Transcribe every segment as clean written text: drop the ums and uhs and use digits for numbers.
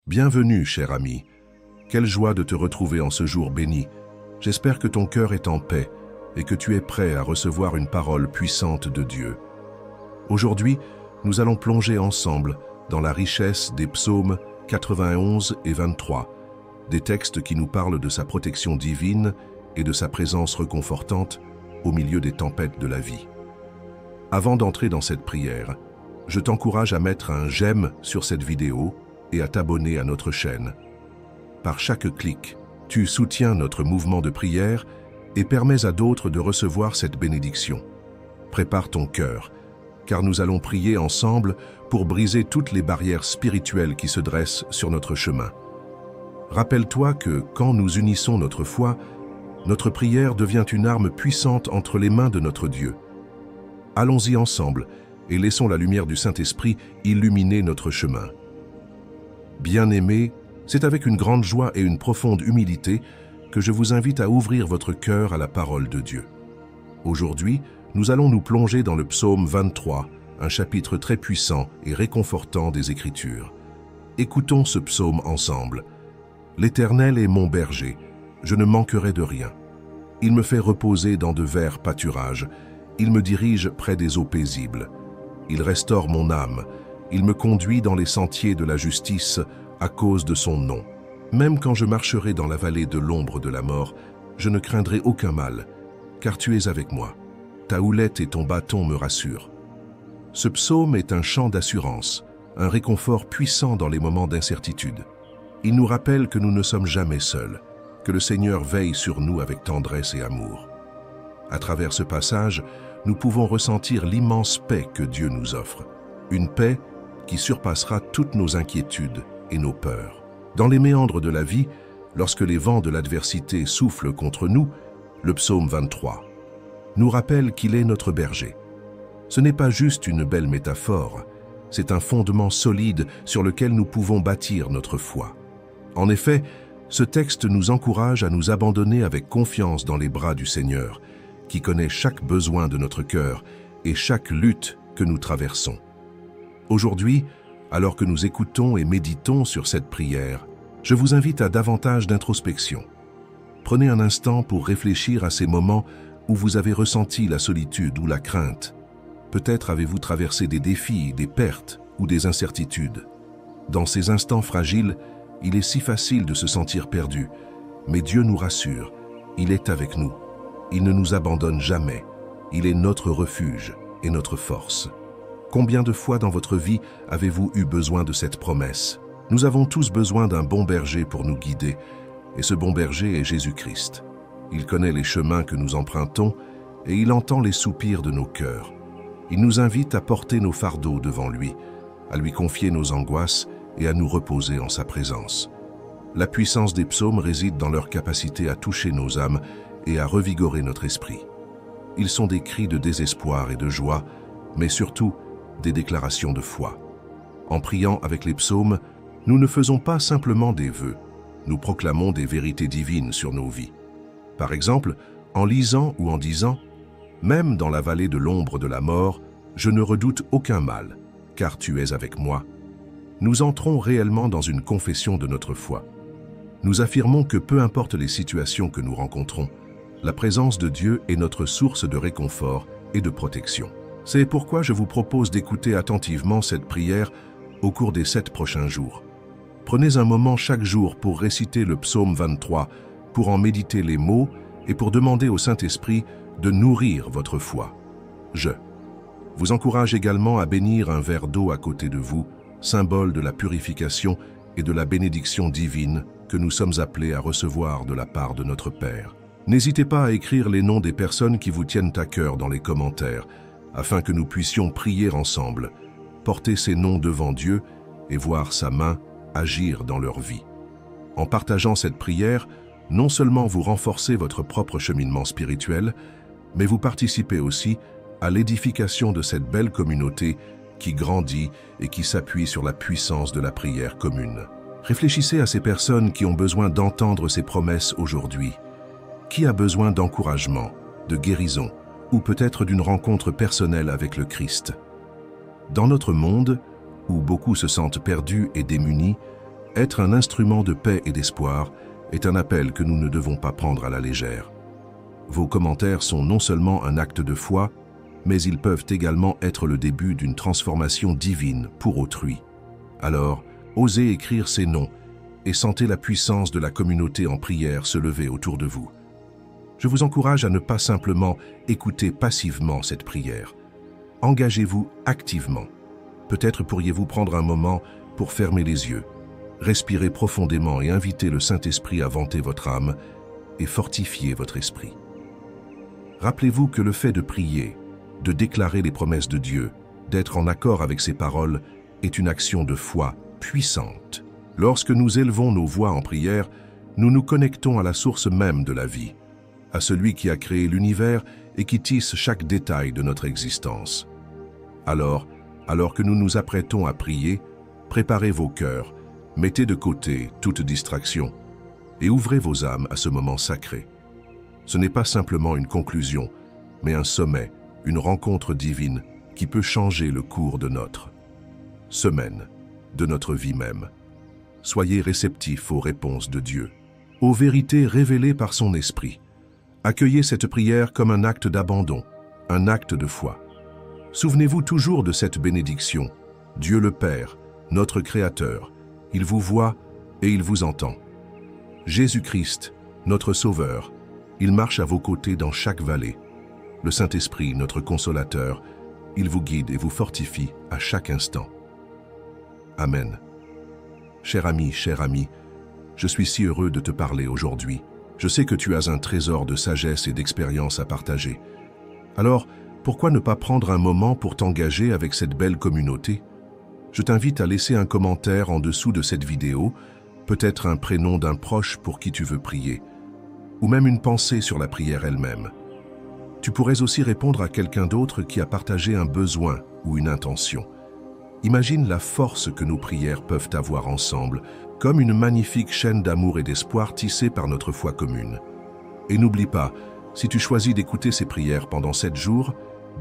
Bienvenue, cher ami. Quelle joie de te retrouver en ce jour béni. J'espère que ton cœur est en paix et que tu es prêt à recevoir une parole puissante de Dieu. Aujourd'hui, nous allons plonger ensemble dans la richesse des psaumes 91 et 23, des textes qui nous parlent de sa protection divine et de sa présence réconfortante au milieu des tempêtes de la vie. Avant d'entrer dans cette prière, je t'encourage à mettre un j'aime sur cette vidéo et à t'abonner à notre chaîne. Par chaque clic, tu soutiens notre mouvement de prière et permets à d'autres de recevoir cette bénédiction. Prépare ton cœur, car nous allons prier ensemble pour briser toutes les barrières spirituelles qui se dressent sur notre chemin. Rappelle-toi que quand nous unissons notre foi, notre prière devient une arme puissante entre les mains de notre Dieu. Allons-y ensemble et laissons la lumière du Saint-Esprit illuminer notre chemin. Bien-aimés, c'est avec une grande joie et une profonde humilité que je vous invite à ouvrir votre cœur à la parole de Dieu. Aujourd'hui, nous allons nous plonger dans le psaume 23, un chapitre très puissant et réconfortant des Écritures. Écoutons ce psaume ensemble. « L'Éternel est mon berger, je ne manquerai de rien. Il me fait reposer dans de verts pâturages, il me dirige près des eaux paisibles. Il restaure mon âme, il me conduit dans les sentiers de la justice à cause de son nom. Même quand je marcherai dans la vallée de l'ombre de la mort, je ne craindrai aucun mal, car tu es avec moi. Ta houlette et ton bâton me rassurent. » Ce psaume est un chant d'assurance, un réconfort puissant dans les moments d'incertitude. Il nous rappelle que nous ne sommes jamais seuls, que le Seigneur veille sur nous avec tendresse et amour. À travers ce passage, nous pouvons ressentir l'immense paix que Dieu nous offre, une paix qui surpassera toutes nos inquiétudes et nos peurs. Dans les méandres de la vie, lorsque les vents de l'adversité soufflent contre nous, le psaume 23 nous rappelle qu'il est notre berger. Ce n'est pas juste une belle métaphore, c'est un fondement solide sur lequel nous pouvons bâtir notre foi. En effet, ce texte nous encourage à nous abandonner avec confiance dans les bras du Seigneur, qui connaît chaque besoin de notre cœur et chaque lutte que nous traversons. Aujourd'hui, alors que nous écoutons et méditons sur cette prière, je vous invite à davantage d'introspection. Prenez un instant pour réfléchir à ces moments où vous avez ressenti la solitude ou la crainte. Peut-être avez-vous traversé des défis, des pertes ou des incertitudes. Dans ces instants fragiles, il est si facile de se sentir perdu, mais Dieu nous rassure, il est avec nous. Il ne nous abandonne jamais. Il est notre refuge et notre force. Combien de fois dans votre vie avez-vous eu besoin de cette promesse? Nous avons tous besoin d'un bon berger pour nous guider, et ce bon berger est Jésus-Christ. Il connaît les chemins que nous empruntons et il entend les soupirs de nos cœurs. Il nous invite à porter nos fardeaux devant lui, à lui confier nos angoisses et à nous reposer en sa présence. La puissance des psaumes réside dans leur capacité à toucher nos âmes et à revigorer notre esprit. Ils sont des cris de désespoir et de joie, mais surtout des déclarations de foi. En priant avec les psaumes, nous ne faisons pas simplement des vœux, nous proclamons des vérités divines sur nos vies. Par exemple, en lisant ou en disant « Même dans la vallée de l'ombre de la mort, je ne redoute aucun mal, car tu es avec moi », nous entrons réellement dans une confession de notre foi. Nous affirmons que peu importe les situations que nous rencontrons, la présence de Dieu est notre source de réconfort et de protection. C'est pourquoi je vous propose d'écouter attentivement cette prière au cours des 7 prochains jours. Prenez un moment chaque jour pour réciter le psaume 23, pour en méditer les mots et pour demander au Saint-Esprit de nourrir votre foi. Je vous encourage également à bénir un verre d'eau à côté de vous, symbole de la purification et de la bénédiction divine que nous sommes appelés à recevoir de la part de notre Père. N'hésitez pas à écrire les noms des personnes qui vous tiennent à cœur dans les commentaires, afin que nous puissions prier ensemble, porter ces noms devant Dieu et voir sa main agir dans leur vie. En partageant cette prière, non seulement vous renforcez votre propre cheminement spirituel, mais vous participez aussi à l'édification de cette belle communauté qui grandit et qui s'appuie sur la puissance de la prière commune. Réfléchissez à ces personnes qui ont besoin d'entendre ces promesses aujourd'hui. Qui a besoin d'encouragement, de guérison, ou peut-être d'une rencontre personnelle avec le Christ? Dans notre monde, où beaucoup se sentent perdus et démunis, Être un instrument de paix et d'espoir est un appel que nous ne devons pas prendre à la légère. Vos commentaires sont non seulement un acte de foi, mais ils peuvent également être le début d'une transformation divine pour autrui. Alors, osez écrire ces noms et sentez la puissance de la communauté en prière se lever autour de vous. Je vous encourage à ne pas simplement écouter passivement cette prière. Engagez-vous activement. Peut-être pourriez-vous prendre un moment pour fermer les yeux, respirer profondément et inviter le Saint-Esprit à vanter votre âme et fortifier votre esprit. Rappelez-vous que le fait de prier, de déclarer les promesses de Dieu, d'être en accord avec ses paroles, est une action de foi puissante. Lorsque nous élevons nos voix en prière, nous nous connectons à la source même de la vie, à celui qui a créé l'univers et qui tisse chaque détail de notre existence. Alors que nous nous apprêtons à prier, préparez vos cœurs, mettez de côté toute distraction et ouvrez vos âmes à ce moment sacré. Ce n'est pas simplement une conclusion, mais un sommet, une rencontre divine qui peut changer le cours de notre semaine, de notre vie même. Soyez réceptifs aux réponses de Dieu, aux vérités révélées par son esprit. Accueillez cette prière comme un acte d'abandon, un acte de foi. Souvenez-vous toujours de cette bénédiction. Dieu le Père, notre Créateur, il vous voit et il vous entend. Jésus-Christ, notre Sauveur, il marche à vos côtés dans chaque vallée. Le Saint-Esprit, notre Consolateur, il vous guide et vous fortifie à chaque instant. Amen. Cher ami, je suis si heureux de te parler aujourd'hui. Je sais que tu as un trésor de sagesse et d'expérience à partager. Alors, pourquoi ne pas prendre un moment pour t'engager avec cette belle communauté? Je t'invite à laisser un commentaire en dessous de cette vidéo, peut-être un prénom d'un proche pour qui tu veux prier, ou même une pensée sur la prière elle-même. Tu pourrais aussi répondre à quelqu'un d'autre qui a partagé un besoin ou une intention. Imagine la force que nos prières peuvent avoir ensemble, comme une magnifique chaîne d'amour et d'espoir tissée par notre foi commune. Et n'oublie pas, si tu choisis d'écouter ces prières pendant 7 jours,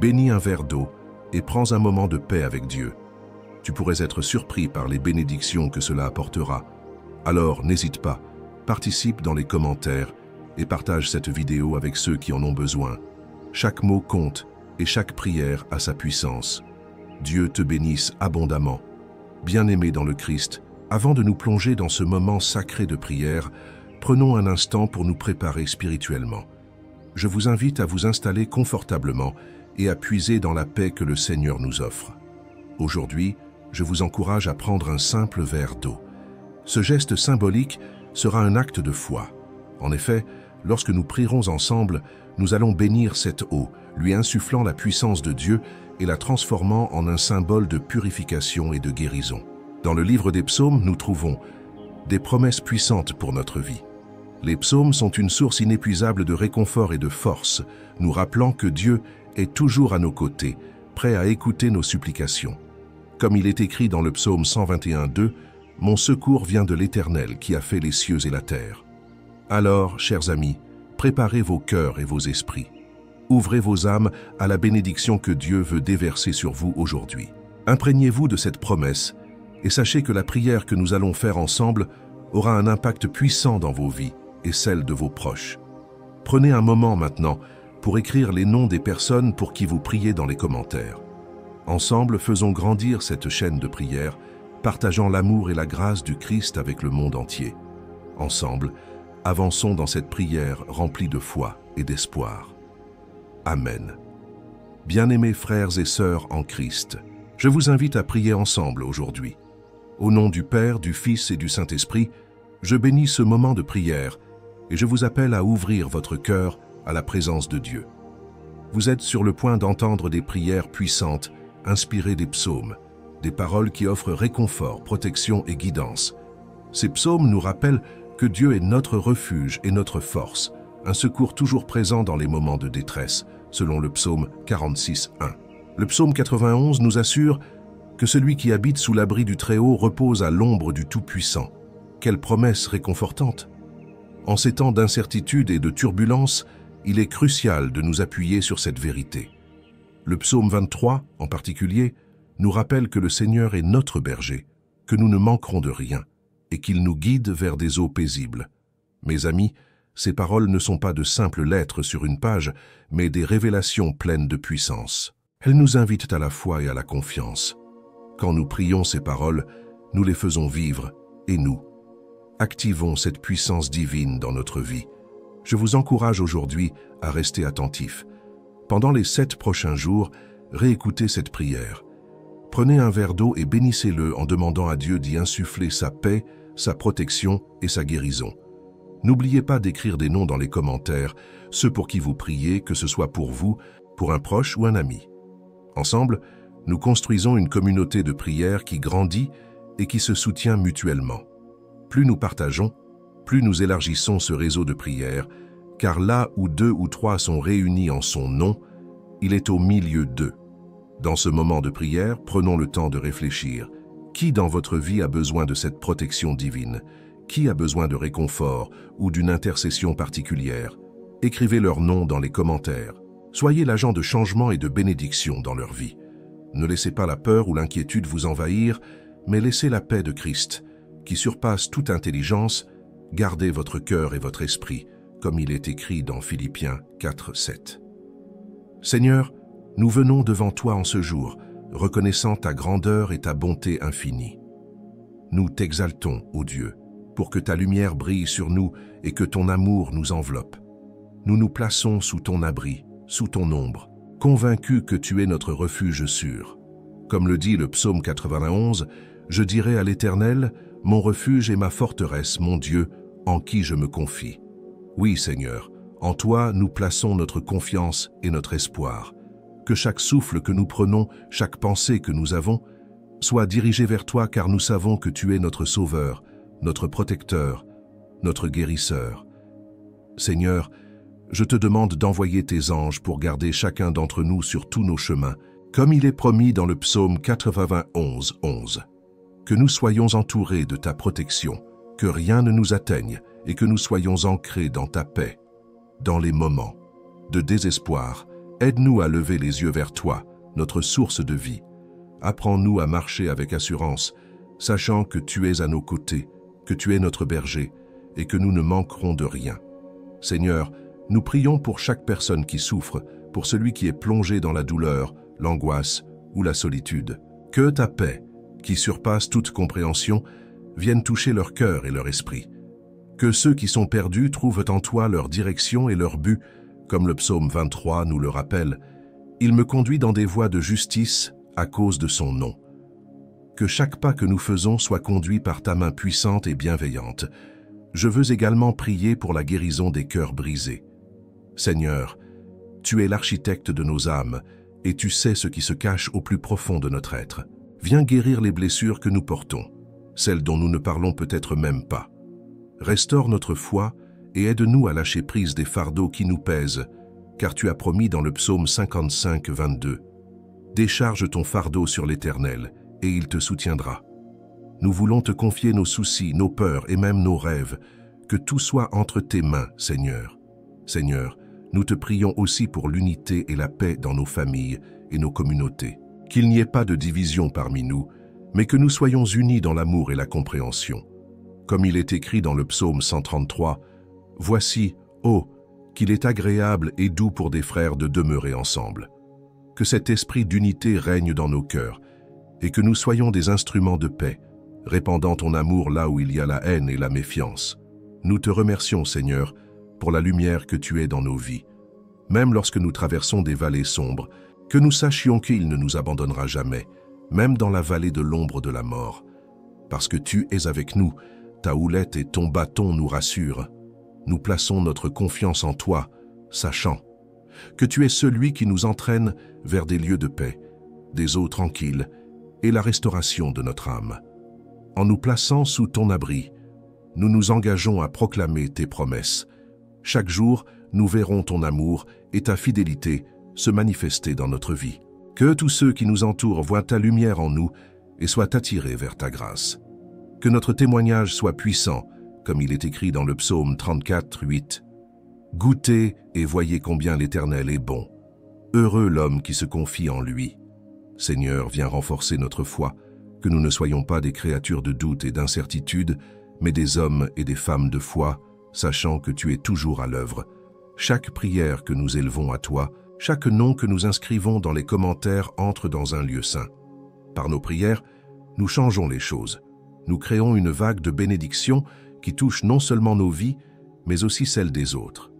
bénis un verre d'eau et prends un moment de paix avec Dieu. Tu pourrais être surpris par les bénédictions que cela apportera. Alors n'hésite pas, participe dans les commentaires et partage cette vidéo avec ceux qui en ont besoin. Chaque mot compte et chaque prière a sa puissance. Dieu te bénisse abondamment. Bien-aimés dans le Christ, avant de nous plonger dans ce moment sacré de prière, prenons un instant pour nous préparer spirituellement. Je vous invite à vous installer confortablement et à puiser dans la paix que le Seigneur nous offre. Aujourd'hui, je vous encourage à prendre un simple verre d'eau. Ce geste symbolique sera un acte de foi. En effet, lorsque nous prierons ensemble, nous allons bénir cette eau, lui insufflant la puissance de Dieu et la transformant en un symbole de purification et de guérison. Dans le livre des psaumes, nous trouvons des promesses puissantes pour notre vie. Les psaumes sont une source inépuisable de réconfort et de force, nous rappelant que Dieu est toujours à nos côtés, prêt à écouter nos supplications. Comme il est écrit dans le psaume 121:2, « Mon secours vient de l'Éternel qui a fait les cieux et la terre. » Alors, chers amis, préparez vos cœurs et vos esprits. Ouvrez vos âmes à la bénédiction que Dieu veut déverser sur vous aujourd'hui. Imprégnez-vous de cette promesse et sachez que la prière que nous allons faire ensemble aura un impact puissant dans vos vies et celle de vos proches. Prenez un moment maintenant pour écrire les noms des personnes pour qui vous priez dans les commentaires. Ensemble, faisons grandir cette chaîne de prière, partageant l'amour et la grâce du Christ avec le monde entier. Ensemble, avançons dans cette prière remplie de foi et d'espoir. Amen. Bien-aimés frères et sœurs en Christ, je vous invite à prier ensemble aujourd'hui. Au nom du Père, du Fils et du Saint-Esprit, je bénis ce moment de prière et je vous appelle à ouvrir votre cœur à la présence de Dieu. Vous êtes sur le point d'entendre des prières puissantes, inspirées des psaumes, des paroles qui offrent réconfort, protection et guidance. Ces psaumes nous rappellent que Dieu est notre refuge et notre force, un secours toujours présent dans les moments de détresse, selon le psaume 46:1. Le psaume 91 nous assure que celui qui habite sous l'abri du Très-Haut repose à l'ombre du Tout-Puissant. Quelle promesse réconfortante! En ces temps d'incertitude et de turbulence, il est crucial de nous appuyer sur cette vérité. Le psaume 23, en particulier, nous rappelle que le Seigneur est notre berger, que nous ne manquerons de rien. et qu'il nous guide vers des eaux paisibles. Mes amis, ces paroles ne sont pas de simples lettres sur une page, mais des révélations pleines de puissance. Elles nous invitent à la foi et à la confiance. Quand nous prions ces paroles, nous les faisons vivre, et nous activons cette puissance divine dans notre vie. Je vous encourage aujourd'hui à rester attentifs. Pendant les 7 prochains jours, réécoutez cette prière. Prenez un verre d'eau et bénissez-le en demandant à Dieu d'y insuffler sa paix, sa protection et sa guérison. N'oubliez pas d'écrire des noms dans les commentaires, ceux pour qui vous priez, que ce soit pour vous, pour un proche ou un ami. Ensemble, nous construisons une communauté de prière qui grandit et qui se soutient mutuellement. Plus nous partageons, plus nous élargissons ce réseau de prière, car là où 2 ou 3 sont réunis en son nom, il est au milieu d'eux. Dans ce moment de prière, prenons le temps de réfléchir. Qui dans votre vie a besoin de cette protection divine? Qui a besoin de réconfort ou d'une intercession particulière? Écrivez leur nom dans les commentaires. Soyez l'agent de changement et de bénédiction dans leur vie. Ne laissez pas la peur ou l'inquiétude vous envahir, mais laissez la paix de Christ, qui surpasse toute intelligence, gardez votre cœur et votre esprit, comme il est écrit dans Philippiens 4, 7. Seigneur, nous venons devant toi en ce jour, reconnaissant ta grandeur et ta bonté infinie. Nous t'exaltons, ô Dieu, pour que ta lumière brille sur nous et que ton amour nous enveloppe. Nous nous plaçons sous ton abri, sous ton ombre, convaincus que tu es notre refuge sûr. Comme le dit le psaume 91, « Je dirai à l'Éternel, mon refuge et ma forteresse, mon Dieu, en qui je me confie. » Oui, Seigneur, en toi nous plaçons notre confiance et notre espoir. Que chaque souffle que nous prenons, chaque pensée que nous avons, soit dirigé vers toi car nous savons que tu es notre Sauveur, notre protecteur, notre guérisseur. Seigneur, je te demande d'envoyer tes anges pour garder chacun d'entre nous sur tous nos chemins, comme il est promis dans le psaume 91, 11. Que nous soyons entourés de ta protection, que rien ne nous atteigne et que nous soyons ancrés dans ta paix. Dans les moments de désespoir, aide-nous à lever les yeux vers toi, notre source de vie. Apprends-nous à marcher avec assurance, sachant que tu es à nos côtés, que tu es notre berger et que nous ne manquerons de rien. Seigneur, nous prions pour chaque personne qui souffre, pour celui qui est plongé dans la douleur, l'angoisse ou la solitude. Que ta paix, qui surpasse toute compréhension, vienne toucher leur cœur et leur esprit. Que ceux qui sont perdus trouvent en toi leur direction et leur but, comme le psaume 23 nous le rappelle. Il me conduit dans des voies de justice à cause de son nom. Que chaque pas que nous faisons soit conduit par ta main puissante et bienveillante. Je veux également prier pour la guérison des cœurs brisés. Seigneur, tu es l'architecte de nos âmes et tu sais ce qui se cache au plus profond de notre être. Viens guérir les blessures que nous portons, celles dont nous ne parlons peut-être même pas. Restaure notre foi et aide-nous à lâcher prise des fardeaux qui nous pèsent, car tu as promis dans le psaume 55, 22. Décharge ton fardeau sur l'Éternel et il te soutiendra. Nous voulons te confier nos soucis, nos peurs et même nos rêves, que tout soit entre tes mains, Seigneur. Seigneur, nous te prions aussi pour l'unité et la paix dans nos familles et nos communautés. Qu'il n'y ait pas de division parmi nous, mais que nous soyons unis dans l'amour et la compréhension. Comme il est écrit dans le psaume 133, « Voici, ô, qu'il est agréable et doux pour des frères de demeurer ensemble. » Que cet esprit d'unité règne dans nos cœurs et que nous soyons des instruments de paix, répandant ton amour là où il y a la haine et la méfiance. Nous te remercions, Seigneur, pour la lumière que tu es dans nos vies. Même lorsque nous traversons des vallées sombres, que nous sachions qu'il ne nous abandonnera jamais, même dans la vallée de l'ombre de la mort. Parce que tu es avec nous, ta houlette et ton bâton nous rassurent. Nous plaçons notre confiance en toi, sachant que tu es celui qui nous entraîne vers des lieux de paix, des eaux tranquilles et la restauration de notre âme. En nous plaçant sous ton abri, nous nous engageons à proclamer tes promesses. Chaque jour, nous verrons ton amour et ta fidélité se manifester dans notre vie. Que tous ceux qui nous entourent voient ta lumière en nous et soient attirés vers ta grâce. Que notre témoignage soit puissant, comme il est écrit dans le psaume 34, 8. Goûtez et voyez combien l'Éternel est bon. Heureux l'homme qui se confie en lui. Seigneur, viens renforcer notre foi, que nous ne soyons pas des créatures de doute et d'incertitude, mais des hommes et des femmes de foi, sachant que tu es toujours à l'œuvre. Chaque prière que nous élevons à toi, chaque nom que nous inscrivons dans les commentaires entre dans un lieu saint. Par nos prières, nous changeons les choses. Nous créons une vague de bénédiction qui touche non seulement nos vies, mais aussi celles des autres.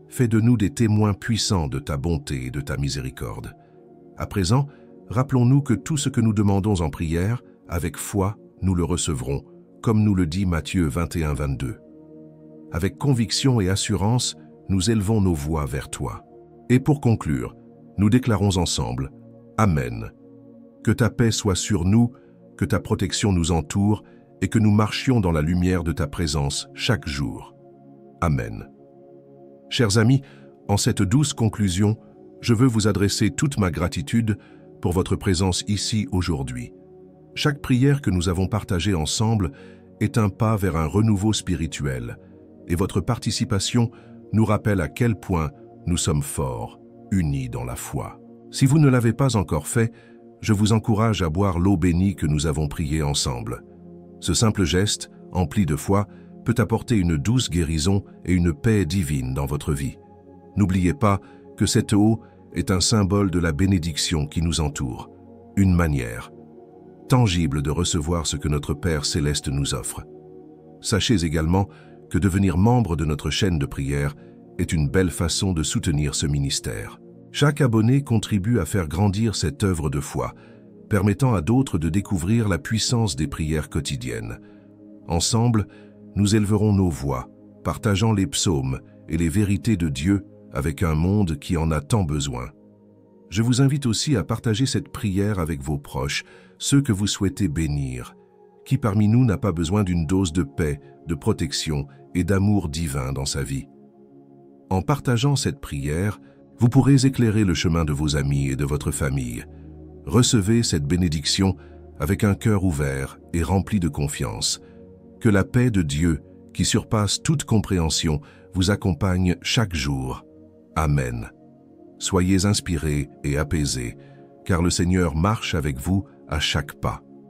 Fais de nous des témoins puissants de ta bonté et de ta miséricorde. À présent, rappelons-nous que tout ce que nous demandons en prière, avec foi, nous le recevrons, comme nous le dit Matthieu 21-22. Avec conviction et assurance, nous élevons nos voix vers toi. Et pour conclure, nous déclarons ensemble « Amen ». Que ta paix soit sur nous, que ta protection nous entoure et que nous marchions dans la lumière de ta présence chaque jour. Amen. Chers amis, en cette douce conclusion, je veux vous adresser toute ma gratitude pour votre présence ici aujourd'hui. Chaque prière que nous avons partagée ensemble est un pas vers un renouveau spirituel, et votre participation nous rappelle à quel point nous sommes forts, unis dans la foi. Si vous ne l'avez pas encore fait, je vous encourage à boire l'eau bénie que nous avons priée ensemble. Ce simple geste, empli de foi, peut apporter une douce guérison et une paix divine dans votre vie. N'oubliez pas que cette eau est un symbole de la bénédiction qui nous entoure, une manière tangible de recevoir ce que notre Père céleste nous offre. Sachez également que devenir membre de notre chaîne de prière est une belle façon de soutenir ce ministère. Chaque abonné contribue à faire grandir cette œuvre de foi, permettant à d'autres de découvrir la puissance des prières quotidiennes. Ensemble, nous élèverons nos voix, partageant les psaumes et les vérités de Dieu avec un monde qui en a tant besoin. Je vous invite aussi à partager cette prière avec vos proches, ceux que vous souhaitez bénir. Qui parmi nous n'a pas besoin d'une dose de paix, de protection et d'amour divin dans sa vie? En partageant cette prière, vous pourrez éclairer le chemin de vos amis et de votre famille. Recevez cette bénédiction avec un cœur ouvert et rempli de confiance. Que la paix de Dieu, qui surpasse toute compréhension, vous accompagne chaque jour. Amen. Soyez inspirés et apaisés, car le Seigneur marche avec vous à chaque pas.